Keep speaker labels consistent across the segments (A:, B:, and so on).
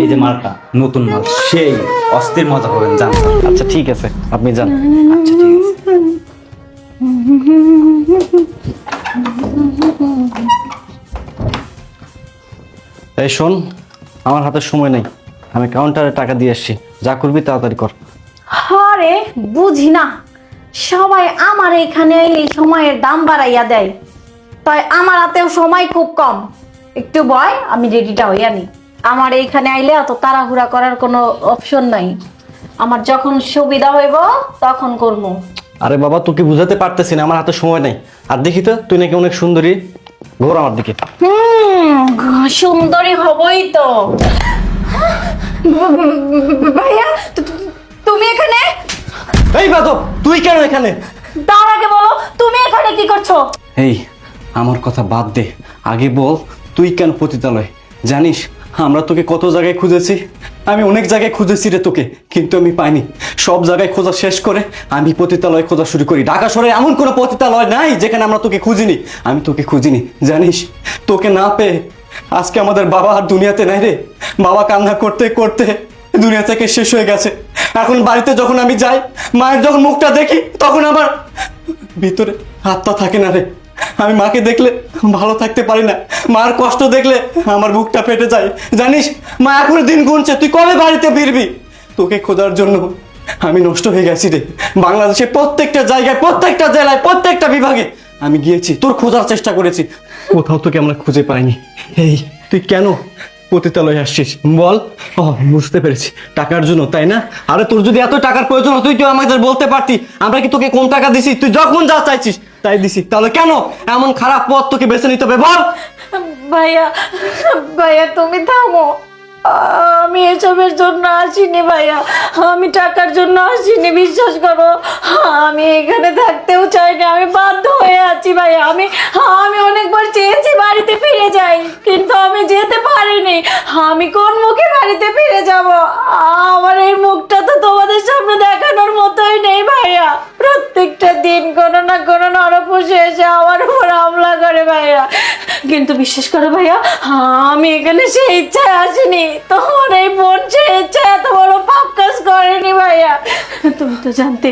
A: এই যে মালটা নতুন মাল, সেই অস্থির মজা পাবেন, জান।
B: আচ্ছা ঠিক আছে, আপনি যান।
A: আচ্ছা ঠিক আছে।
B: এই শোন, আমার হাতে সময় নেই, আমি কাউন্টারে টাকা দিয়ে আসছি, যা করবি তাড়াতাড়ি কর।
C: আরে বুঝি না, সবাই আমার এখানে এই সময়ের দাম বাড়াইয়া দেয়, তাই আমার হাতেও সময় খুব কম। একটু বয়, আমি রেডিটা হইয়া নি। আমার এইখানে আইলে এত তাড়াহুড়া করার কোনো অপশন নাই। আমার যখন সুবিধা হইব তখন করবো।
B: আরে বাবা, তোকে বুঝাতে পারতেছি না, আমার হাতে সময় নেই। আর দেখি তো, তুই নাকি অনেক সুন্দরী, ঘোর আমার দিকে।
C: সুন্দরী হবই তো। ভাইয়া, তুমি এখানে?
B: এই বাদব, তুই কেন এখানে?
C: তার আগে বলো, তুমি এখানে কি করছো?
B: এই, আমার কথা বাদ দে, আগে বল তুই কেন পতিতালয়? জানিস আমরা তোকে কত জায়গায় খুঁজেছি, আমি অনেক জায়গায় খুঁজেছি রে তোকে, কিন্তু আমি পাইনি। সব জায়গায় খোঁজা শেষ করে আমি পতিতালয় খোঁজা শুরু করি। ঢাকা শহরে এমন কোনো পতিতালয় নাই যেখানে আমরা তোকে খুঁজিনি। আমি তোকে খুঁজিনি, জানিস? তোকে না পেয়ে আজকে আমাদের বাবা আর দুনিয়াতে নাই রে। বাবা কান্না করতে করতে দুনিয়া থেকে শেষ হয়ে গেছে। এখন বাড়িতে যখন আমি যাই, মায়ের যখন মুখটা দেখি, তখন আমার ভিতরে আত্মা থাকে না রে। আমি মাকে দেখলে ভালো থাকতে পারি না, মার কষ্ট দেখলে আমার বুকটা ফেটে যায়। জানিস, মা এখনো দিন গুনছে, তুই কবে বাড়িতে ফিরবি? তোকে খোঁজার জন্য আমি নষ্ট হয়ে গেছি রে। বাংলাদেশের প্রত্যেকটা জায়গায়, প্রত্যেকটা জেলায়, প্রত্যেকটা বিভাগে আমি গিয়েছি, তোর খোঁজার চেষ্টা করেছি, কোথাও তোকে আমরা খুঁজে পাইনি। এই, তুই কেন পতিতালয়ে আসছিস বল? ও, বুঝতে পেরেছি, টাকার জন্য, তাই না? আরে তোর যদি এত টাকার প্রয়োজন হতো, তুই তো আমাদের বলতে পারতি। আমরা কি তোকে কোন টাকা দিছি? তুই যখন যা চাইছিস তাই দিছি, তাহলে কেন এমন খারাপ পথ তোকে বেছে নিতে হবে বল?
C: ভাইয়া, ভাইয়া তুমি থামো। আমি এসবের জন্য আসিনি ভাইয়া, আমি টাকার জন্য আসিনি, বিশ্বাস করো। আমি এখানে থাকতেও চাই না, আমি বাধ্য হয়ে আছি ভাইয়া। আমি অনেকবার চেয়েছি বাড়িতে ফিরে যাই, কিন্তু আমি যেতে পারিনি। আমি কোন মুখে বাড়িতে ফিরে যাব? আমার এই মুখটা তো তোমাদের সামনে দেখানোর মতোই নেই ভাইয়া। প্রত্যেকটা দিন কোনো না কোনো নরপশু এসে আমার উপর হামলা করে ভাইয়া। কিন্তু বিশ্বাস করো ভাইয়া, আমি এখানে সেই ইচ্ছায় আসিনি। তোমার এই বোন সেই ইচ্ছায় এত বড় পাপ কাজ করেনি ভাইয়া। তুমি তো জানতে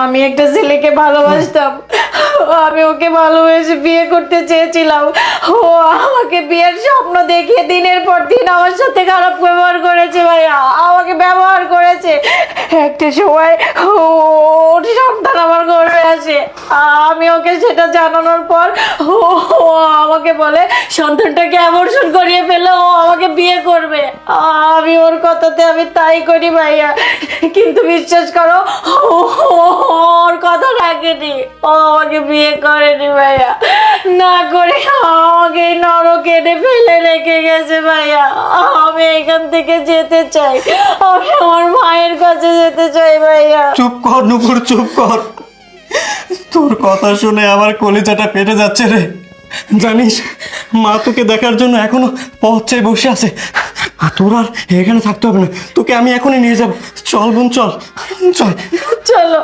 C: আমি একটা ছেলেকে ভালোবাসতাম, আমি ওকে ভালোবেসে বিয়ে করতে চেয়েছিলাম। ও আমাকে বিয়ের স্বপ্ন দেখিয়ে দিনের পর দিন আমার সাথে খারাপ ব্যবহার করেছে ভাইয়া, আমাকে ব্যবহার করেছে। একটা সময় ওর সন্তান আমার ঘরে আসে, আমি ওকে সেটা জানানোর পর ও আমাকে বলে সন্তানটাকে অ্যাবর্শন করিয়ে ফেলে ও আমাকে বিয়ে করবে। আমি ওর কথাতে আমি তাই করি ভাইয়া, কিন্তু বিশ্বাস করো ওর কথা রাখেনি, ও আমাকে বিয়ে করেনি ভাইয়া। না করে আমাকে এই নরকে এনে ফেলে রেখে গেছে ভাইয়া। আমি এখান থেকে যেতে চাই, আমি আমার মায়ের কাছে যেতে চাই ভাইয়া।
B: চুপ কর নুপুর, চুপ কর। তোর কথা শুনে আমার কলিজাটা ফেটে যাচ্ছে রে। জানিস, মা তোকে দেখার জন্য এখনো পথ চেয়ে বসে আছে। আর তোর আর এখানে থাকতে হবে না, তোকে আমি এখনই নিয়ে যাব। চল বোন, চল চল।
C: চলো।